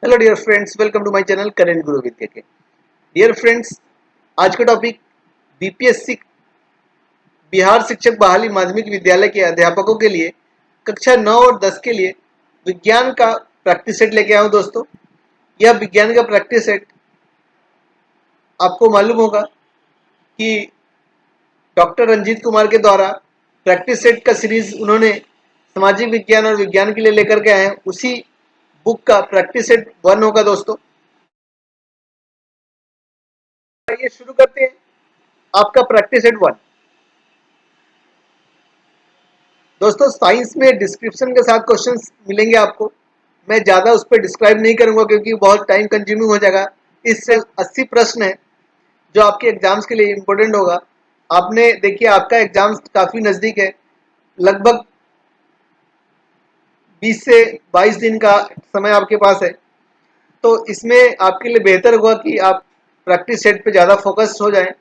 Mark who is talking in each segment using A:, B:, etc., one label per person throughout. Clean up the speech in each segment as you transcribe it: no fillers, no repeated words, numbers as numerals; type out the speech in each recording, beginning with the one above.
A: Hello dear friends, welcome to my channel current Guru Vidya के। Dear friends, आज का topic BPSC Bihar शिक्षक बहाली माध्यमिक विद्यालय के अध्यापकों के लिए कक्षा 9 और 10 के लिए विज्ञान का प्रैक्टिस सेट लेके आया हूं दोस्तों। यह विज्ञान का प्रैक्टिस सेट आपको मालूम होगा कि डॉक्टर रंजीत कुमार के द्वारा प्रैक्टिस सेट का सीरीज उन्होंने सामाजिक विज्ञान और विज्ञान के लिए लेकर के आए हैं। उसी बुक का प्रैक्टिस सेट 1 होगा दोस्तों। आइए शुरू करते हैं आपका प्रैक्टिस सेट 1। दोस्तों, साइंस में डिस्क्रिप्शन के साथ क्वेश्चंस मिलेंगे आपको। मैं ज़्यादा उस पर डिस्क्राइब नहीं करूंगा क्योंकि बहुत टाइम कंज्यूमिंग हो जाएगा। इससे 80 प्रश्न है जो आपके एग्जाम्स के लिए इम्पोर्टेंट होगा। आपने देखिए, आपका एग्जाम्स काफ़ी नज़दीक है, लगभग 20 से 22 दिन का समय आपके पास है। तो इसमें आपके लिए बेहतर होगा कि आप प्रैक्टिस सेट पे ज़्यादा फोकस हो जाएं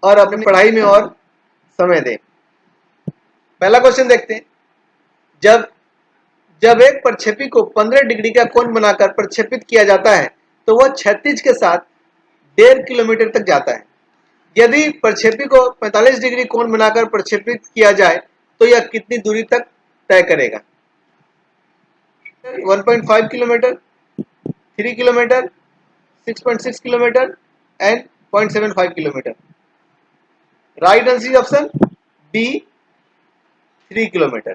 A: और अपनी पढ़ाई में और समय दें। पहला क्वेश्चन देखते हैं। जब जब एक प्रक्षेपी को 15 डिग्री का कोण बनाकर प्रक्षेपित किया जाता है तो वह क्षैतिज के साथ 1.5 किलोमीटर तक जाता है। यदि प्रक्षेपी को 45 डिग्री कोण बनाकर प्रक्षेपित किया जाए तो यह कितनी दूरी तक तय करेगा? 1.5 kilometre, 3 kilometre, 6.6 kilometre and 0.75 kilometre. Right answer is option B, 3 kilometre.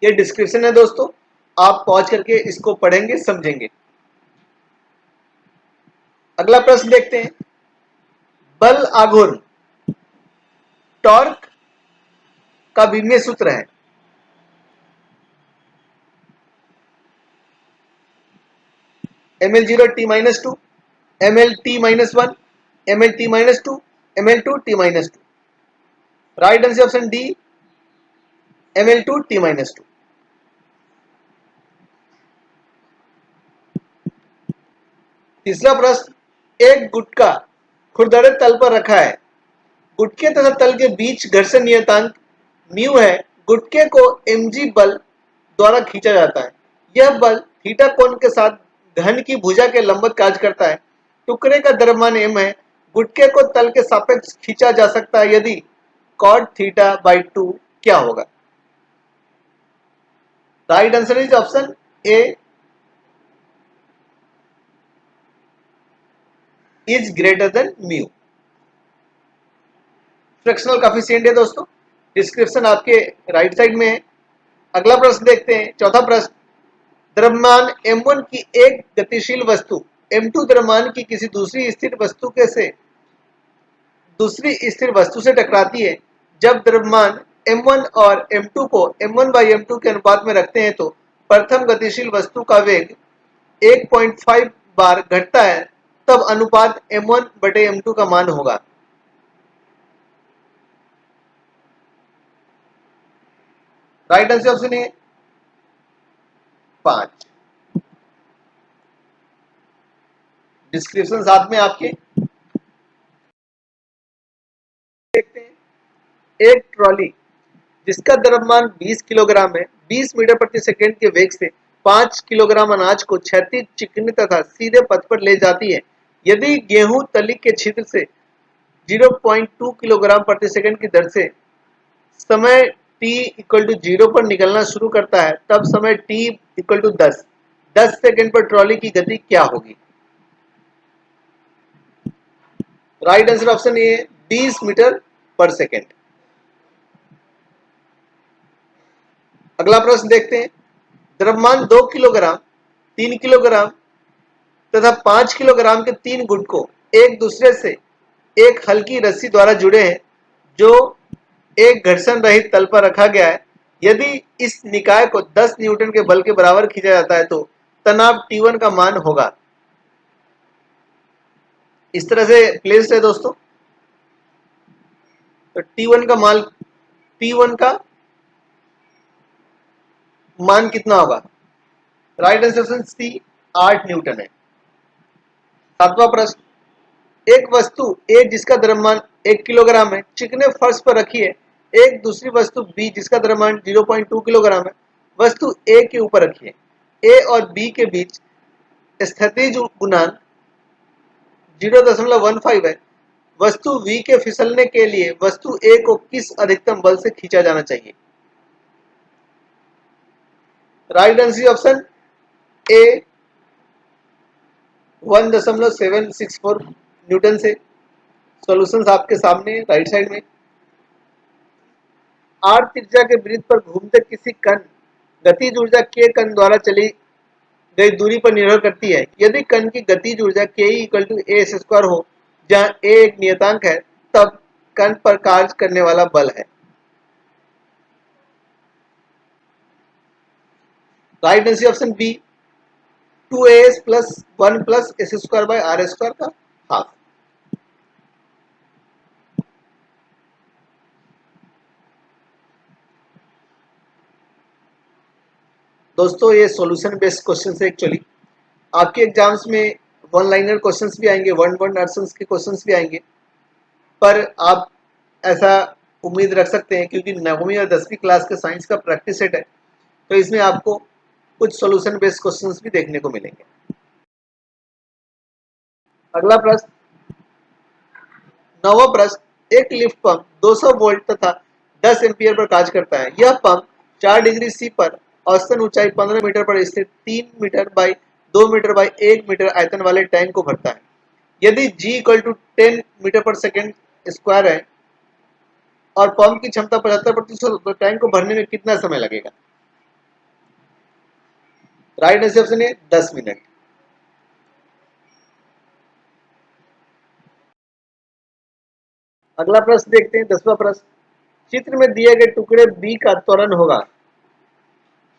A: ये डिस्क्रिप्शन है दोस्तों, आप पॉज करके इसको पढ़ेंगे, समझेंगे। अगला प्रश्न देखते हैं। बल आघूर्ण टॉर्क का विमीय सूत्र है। ml0t-2, mlt-1, mlt-2, ml2t-2। Right answer option D, ml2t-2। तीसरा प्रश्न। एक गुटका खुरदरे तल पर रखा है। गुटके तथा तल के बीच घर्षण नियतांक म्यू है। गुटके को mg बल द्वारा खींचा जाता है। यह बल थीटा कोण के साथ घन की भुजा के लंबवत कार्य करता है। टुकड़े का द्रव्यमान m है। गुटके को तल के सापेक्ष खींचा जा सकता है यदि cot थीटा बाई 2 क्या होगा? Right answer is option A, is greater than mu. Fractional coefficient है दोस्तों। डिस्क्रिप्शन आपके राइट साइड में है। अगला प्रश्न देखते हैं, चौथा प्रश्न। द्रव्यमान m1 की एक गतिशील वस्तु m2 द्रव्यमान की किसी दूसरी स्थिर वस्तु से टकराती है। जब द्रव्यमान m1 और m2 को m1 बाई m2 के अनुपात में रखते हैं तो प्रथम गतिशील वस्तु का वेग 1.5 बार घटता है, तब अनुपात m1 बटे m2 का मान होगा। राइट आंसर ऑप्शन ए, 5। डिस्क्रिप्शन साथ में आपके देखते हैं। एक ट्रॉली जिसका द्रव्यमान 20 किलोग्राम है 20 मीटर प्रति सेकंड के वेग से 5 किलोग्राम अनाज को क्षैतिज, चिकनी तथा सीधे पथ पर ले जाती है। यदि गेहूं तली के छिद्र से 0.2 किलोग्राम प्रति सेकंड की दर से समय t इक्वल टू 0 पर निकलना शुरू करता है, तब समय t इक्वल टू 10 सेकंड पर ट्रॉली की गति क्या होगी? Right answer option A, 20 metre पर सेकंड। अगला प्रश्न देखते हैं। द्रव्यमान 2 किलोग्राम, 3 किलोग्राम तथा 5 किलोग्राम के 3 गुटकों एक दूसरे से एक हल्की रस्सी द्वारा जुड़े हैं जो एक घर्षण रहित तल पर रखा गया है। यदि इस निकाय को 10 न्यूटन के बल के बराबर खींचा जाता है तो तनाव T1 का मान होगा। इस तरह से प्लेस्ड है दोस्तों। तो T1 का मान कितना होगा? Right answer option C, 8 newton है। सातवां प्रश्न। एक वस्तु ए जिसका द्रव्यमान 1 किलोग्राम है चिकने फर्श पर रखी है, एक दूसरी वस्तु बी जिसका द्रव्यमान 0.2 किलोग्राम है वस्तु ए के ऊपर रखी है। ए और बी के बीच स्थितिज गुणांक 0.15 है। वस्तु V के फिसलने के लिए वस्तु A को किस अधिकतम बल से खींचा जाना चाहिए? राइट आंसर ऑप्शन ए 1.764 न्यूटन से। सॉल्यूशंस आपके सामने राइट साइड में। आर त्रिज्या के वृत्त पर घूमते किसी कण गतिज ऊर्जा के कण द्वारा चली गई दूरी पर निर्भर करती है। यदि कण की गतिज ऊर्जा के इक्वल टू ए स्क्वायर हो, जहां ए एक नियतांक है, तब कण पर कार्य करने वाला बल है। Right answer option B 2as plus 1 plus S square by R square का हाफ। दोस्तों ये सॉल्यूशन बेस्ड क्वेश्चन है। एक्चुअली आपके एग्जाम्स में वन लाइनर क्वेश्चंस भी आएंगे, वन वर्ड आंसर्स के क्वेश्चंस भी आएंगे, पर आप ऐसा उम्मीद रख सकते हैं क्योंकि 9वीं और 10वीं क्लास के साइंस का प्रैक्टिस सेट है, तो इसमें आपको कुछ सॉल्यूशन बेस्ड क्वेश्चंस भी देखने को मिलेंगे। अगला प्रश्न, 9वां प्रश्न, एक लिफ्ट पंप 200 वोल्ट तथा 10 एम्पीयर पर कार्य करता है। यह पंप 4 डिग्री सी पर औसतन ऊंचाई 15 मीटर पर स्थित 3 metre by 2 metre by 1 metre आयतन वाले टैंक को भरता है। यदि G इक्वल टू 10 मीटर पर सेकेंड स्क्वायर है और पंप की क्षमता 75% तो टैंक को भरने में कितना समय लगेगा? राइट आंसर ऑप्शन है 10 मिनट। अगला प्रश्न देखते हैं, 10वां प्रश्न, चित्र में दिए गए टुकड़े बी का त्वरण होगा,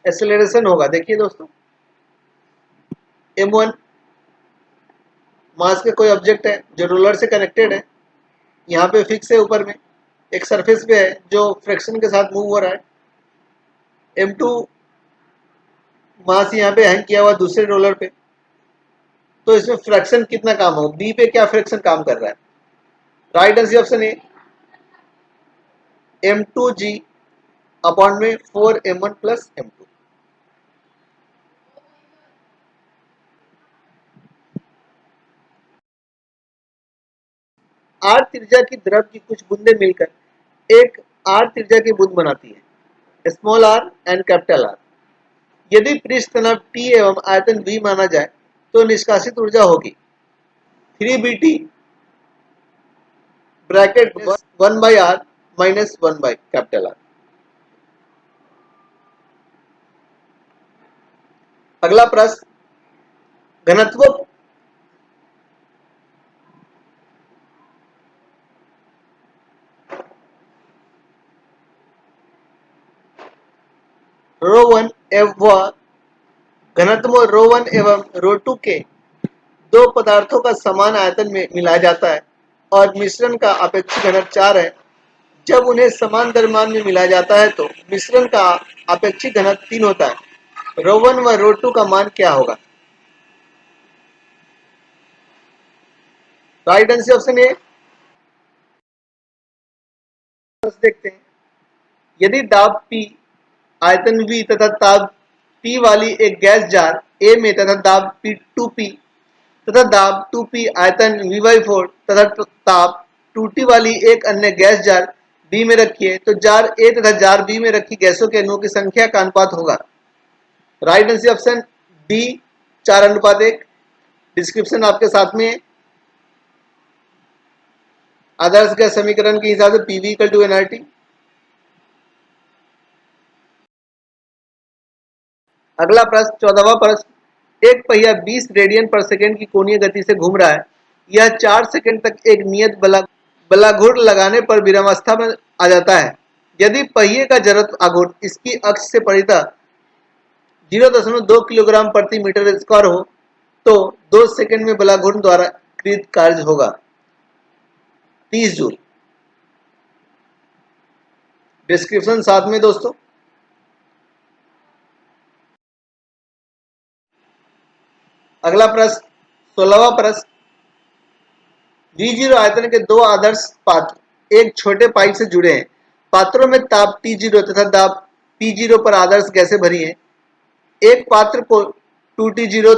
A: एक्सेलरेशन होगा। देखिए दोस्तों, m1 मास के कोई ऑब्जेक्ट है जो रोलर से कनेक्टेड है, यहाँ पे फिक्स है, ऊपर में एक सरफेस पे है जो फ्रिक्शन के साथ मूव हो रहा है। m2 मास यहाँ पे हैंग किया हुआ दूसरे रोलर पे, तो इसमें फ्रैक्शन कितना काम हो, बी पे क्या फ्रैक्शन काम कर रहा है? राइट आंसर ऑप्शन ए m2g अपॉन में 4m1 प्लस m2। आर त्रिज्या की द्रव की कुछ बूंदें मिलकर एक आर त्रिज्या की बूंद बनाती है, small R and capital R. यदि पृष्ठ तनाव T एवं आयतन V माना जाए तो निष्कासित ऊर्जा होगी 3BT bracket 1 by R minus 1 by capital R. अगला प्रश्न, घनत्व ρ1 एवं घनत्व ρ1 एवं ρ2 के दो पदार्थों का समान आयतन में मिलाया जाता है और मिश्रण का अपेक्षित घनत्व 4 है। जब उन्हें समान द्रव्यमान में मिलाया जाता है तो मिश्रण का अपेक्षित घनत्व 3 होता है। ρ1 व ρ2 का मान क्या होगा? राइट आंसर ऑप्शन ए। देखते हैं, यदि दाब P आयतन V तथा ताप P वाली एक गैस जार A में तथा दाब P2P तथा दाब 2P आयतन V/4 तथा ताप 2T वाली एक अन्य गैस जार B में रखी है, तो जार A तथा जार B में रखी गैसों के अणुओं की संख्या का अनुपात होगा। Right answer option D 4:1। Description आपके साथ में है। आदर्श गैस समीकरण के हिसाब से PV इक्वल टू nRT। अगला प्रश्न, 14वां प्रश्न, एक पहिया 20 रेडियन पर सेकेंड की कोणीय गति से घूम रहा है। यह 4 सेकेंड तक एक नियत बलाघूर्ण लगाने पर विरामावस्था में आ जाता है। यदि पहिए का जड़त्व आघूर्ण इसकी अक्ष से परितः 0.2 किलोग्राम प्रति मीटर स्क्वायर हो तो 2 सेकेंड में बलाघूर्ण द्वारा कृत कार्य होगा 30 जूल। डिस्क्रिप्शन साथ में दोस्तों। अगला प्रश्न, 16वां प्रश्न, V0 आयतन के दो आदर्श पात्र एक छोटे पाइप से जुड़े हैं। पात्रों में ताप T0 तथा दाब P0 पर आदर्श गैसें भरी हैं। एक पात्र को 2T0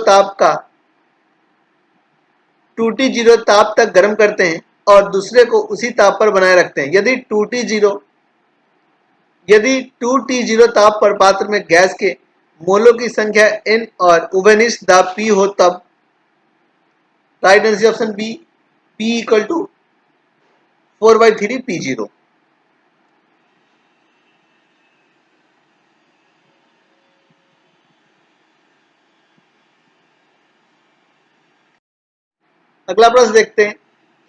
A: ताप तक गर्म करते हैं और दूसरे को उसी ताप पर बनाए रखते हैं। यदि 2T0 ताप पर पात्र में गैस के मोलों की संख्या n और उभयनिष्ठ दाब P हो तब right answer option B, P equal to 4/3 P0। अगला प्रश्न देखते हैं।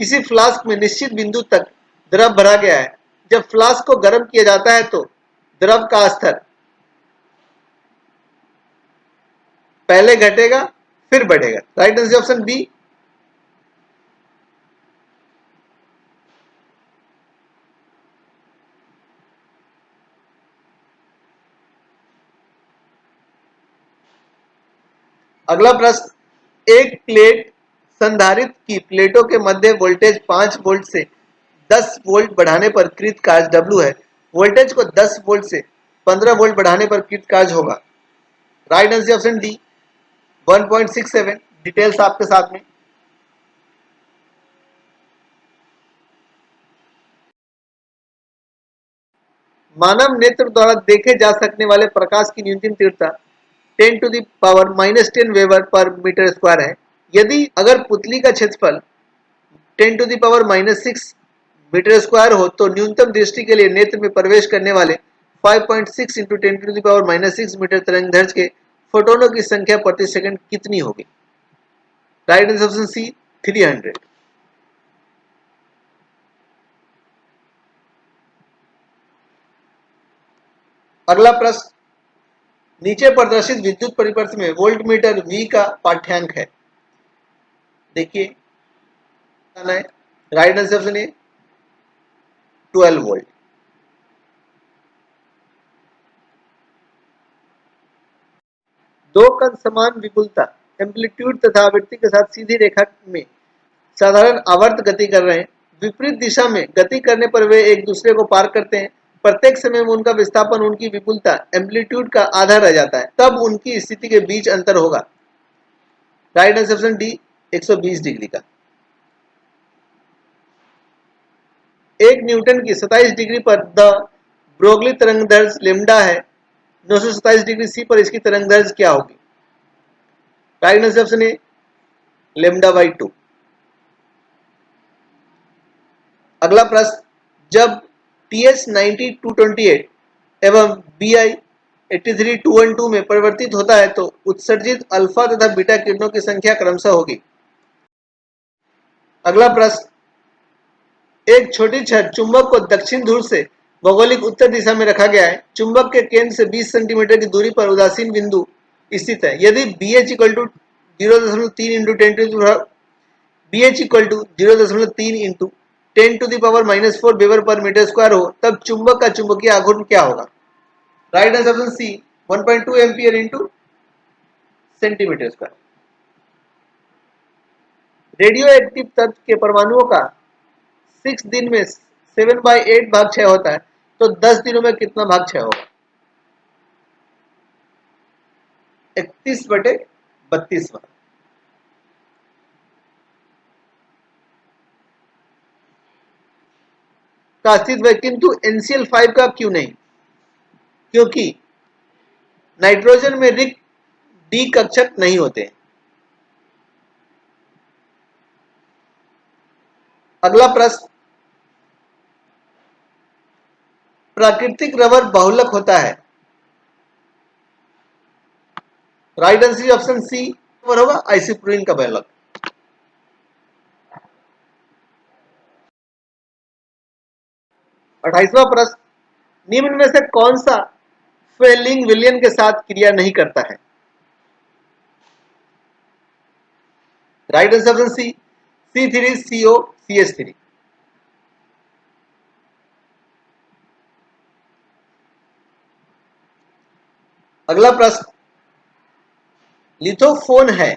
A: किसी फ्लास्क में निश्चित बिंदु तक द्रव भरा गया है। जब फ्लास्क को गर्म किया जाता है तो द्रव का स्तर पहले घटेगा फिर बढ़ेगा। Right answer option B. अगला प्रश्न। एक प्लेट संधारित्र की प्लेटों के मध्य वोल्टेज 5 वोल्ट से 10 वोल्ट बढ़ाने पर कृत कार्य W है। वोल्टेज को 10 वोल्ट से 15 वोल्ट बढ़ाने पर कृत कार्य होगा। Right answer option D 1.67। Details आपके साथ में। मानव नेत्र द्वारा देखे जा सकने वाले प्रकाश की न्यूनतम तीव्रता 10⁻−10 वेबर पर मीटर स्क्वायर है। यदि अगर पुतली का क्षेत्रफल 10⁻6 मीटर स्क्वायर हो तो न्यूनतम दृष्टि के लिए नेत्र में प्रवेश करने वाले 5.6 इंटू 10⁻6 मीटर तरंगदैर्घ्य के फोटोनों की संख्या प्रति सेकंड कितनी होगी। Right answer option C 300। अगला प्रश्न। नीचे प्रदर्शित विद्युत परिपथ में वोल्ट मीटर V का पाठ्यांक है। देखिए राइट आंसर ऑप्शन ए 12 वोल्ट। दो कण समान विपुलता एम्पलीट्यूड तथा आवृत्ति के साथ सीधी रेखा में साधारण आवर्त गति कर रहे हैं। विपरीत दिशा में गति करने पर वे एक दूसरे को पार करते हैं। प्रत्येक समय में उनका विस्थापन उनकी विपुलता एम्पलीट्यूड का आधा रह जाता है, तब उनकी स्थिति के बीच अंतर होगा। Right answer option D 120 degree का। एक न्यूटन की 27 डिग्री पर द ब्रोगली तरंगदैर्घ्य लेमडा है। 927 डिग्री सी पर इसकी तरंगदैर्घ्य क्या होगी। Right answer option A λ/2। अगला प्रश्न। जब TH 90-228 एवं BI 83-212 में परिवर्तित होता है तो उत्सर्जित अल्फा तथा बीटा किरणों की संख्या क्रमशः होगी। अगला प्रश्न। एक छोटी छड़ चुंबक को दक्षिण ध्रुव से भौगोलिक उत्तर दिशा में रखा गया है। चुंबक के केंद्र से 20 सेंटीमीटर की दूरी पर उदासीन बिंदु स्थित है। यदि BH equal to 0.3 into 10⁻³ weber पर मीटर स्क्वायर हो तब चुंबक का चुंबकीय आघूर्ण क्या होगा। Right answer option C 1.2 ampere into centimetre square. Radioactive तत्व के परमाणुओं का 6 दिन में 7/8 भाग क्षय होता है तो 10 दिनों में कितना भाग क्षय होगा। 31/32 भाग। का अस्तित्व है किंतु NCl5 का क्यों नहीं। क्योंकि नाइट्रोजन में रिक्त डी कक्षक नहीं होते। अगला प्रश्न। प्राकृतिक रबर बहुलक होता है। राइट आंसर ऑप्शन सी होगा आइसोप्रीन का बहुलक। 28वां प्रश्न। निम्न में से कौन सा फेलिंग विलयन के साथ क्रिया नहीं करता है। Right answer option C C3COCH3। अगला प्रश्न। लिथोफोन है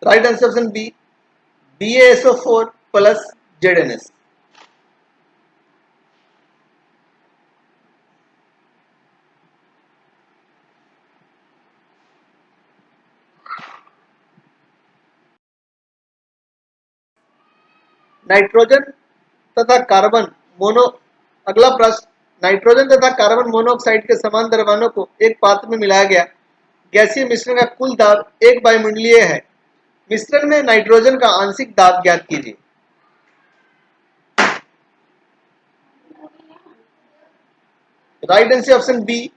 A: right answer option B BaSO4 plus ZnS। Nitrogen तथा कार्बन मोनो अगला प्रश्न, नाइट्रोजन तथा कार्बन मोनोऑक्साइड के समान द्रव्यों को एक पात्र में मिलाया गया गैसीय मिश्रण का कुल दाब एक वायुमंडलीय है। मिश्रण में नाइट्रोजन का आंशिक दाब ज्ञात कीजिए। राइट आंसर ऑप्शन बी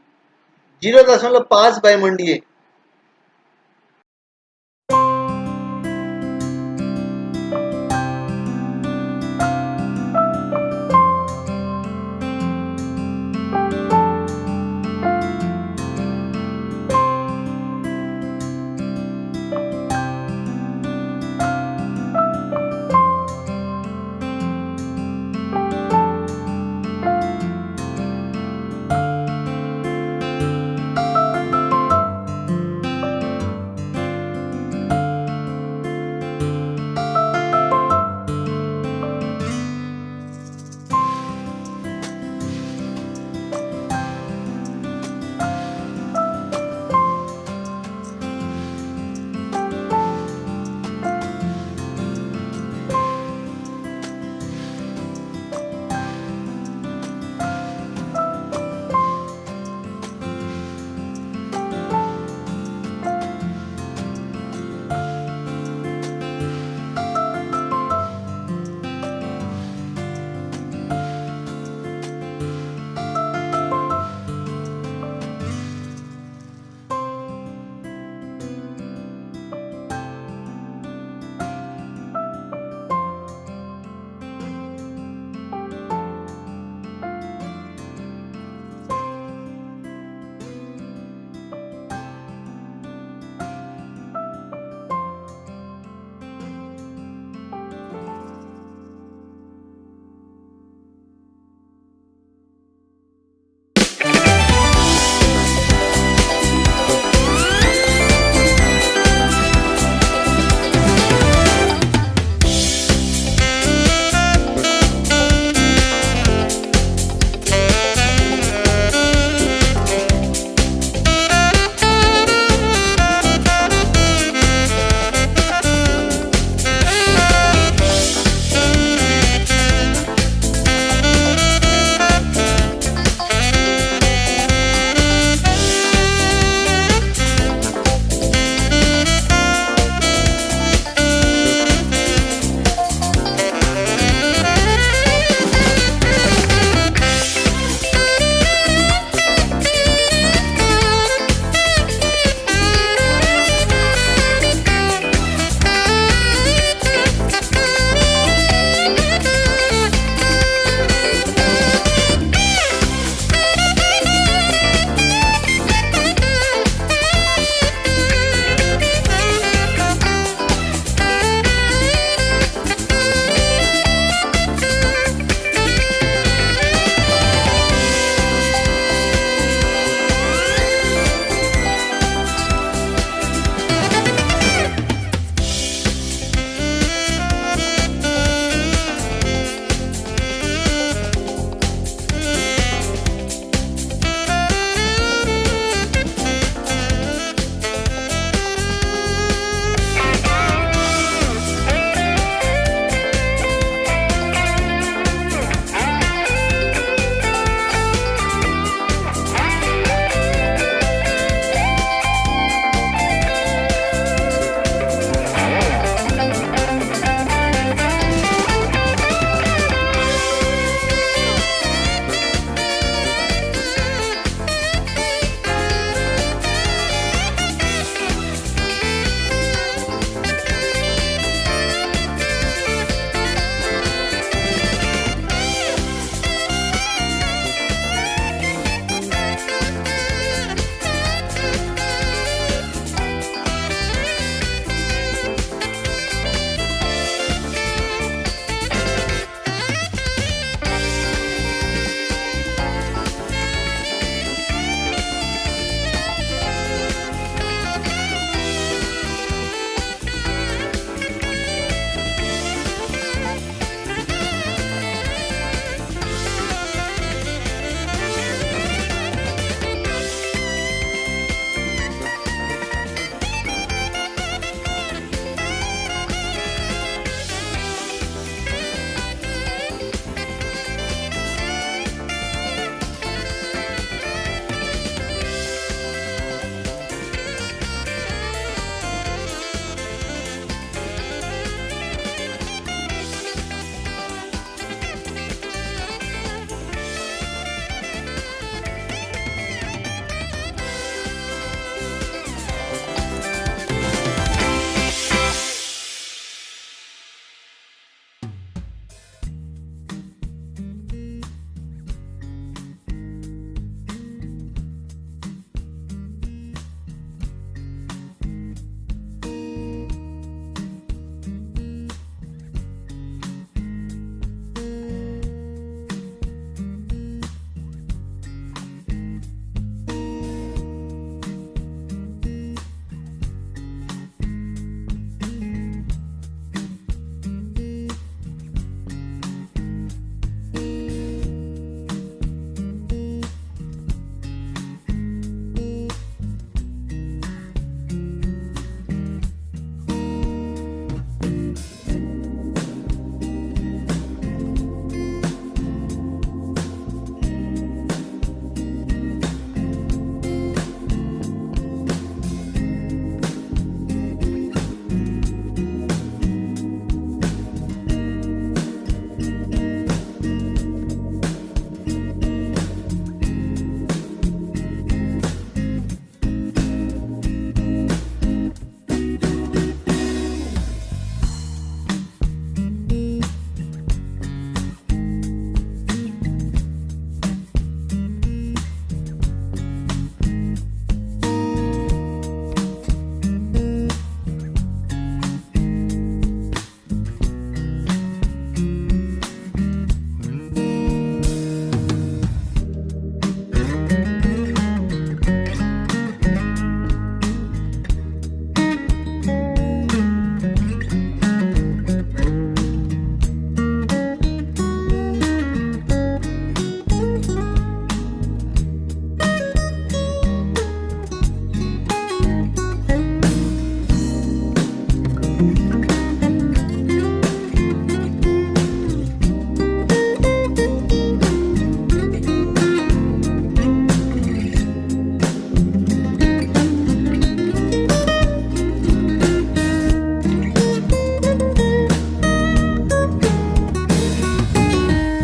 A: 0.5 वायुमंडलीय।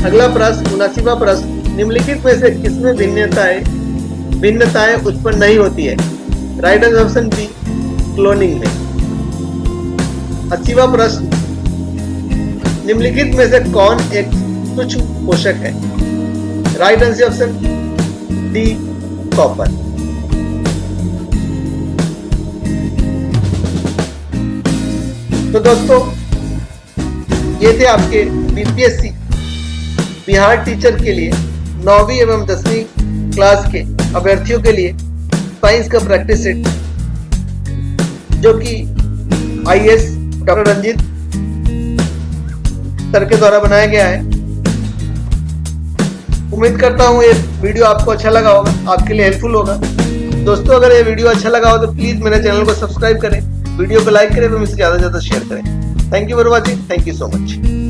A: अगला प्रश्न 79वां प्रश्न, निम्नलिखित में से किसमें भिन्नताएं उत्पन्न नहीं होती है? Right answer option B, cloning में। 80वां प्रश्न, निम्नलिखित में से कौन एक सूक्ष्म पोषक है? Right answer option D, copper. तो दोस्तों, ये थे आपके बीपीएससी बिहार टीचर के लिए 9वीं एवं 10वीं क्लास के अभ्यर्थियों के लिए साइंस का प्रैक्टिस सेट, जो कि आईएएस डॉक्टर रंजीत सर के द्वारा बनाया गया है। उम्मीद करता हूँ ये वीडियो आपको अच्छा लगा होगा, आपके लिए हेल्पफुल होगा। दोस्तों, अगर ये वीडियो अच्छा लगा हो तो प्लीज मेरे चैनल को सब्सक्राइब करें, वीडियो को लाइक करें, तो मुझसे ज़्यादा से ज़्यादा शेयर करें। Thank you for watching, thank you so much.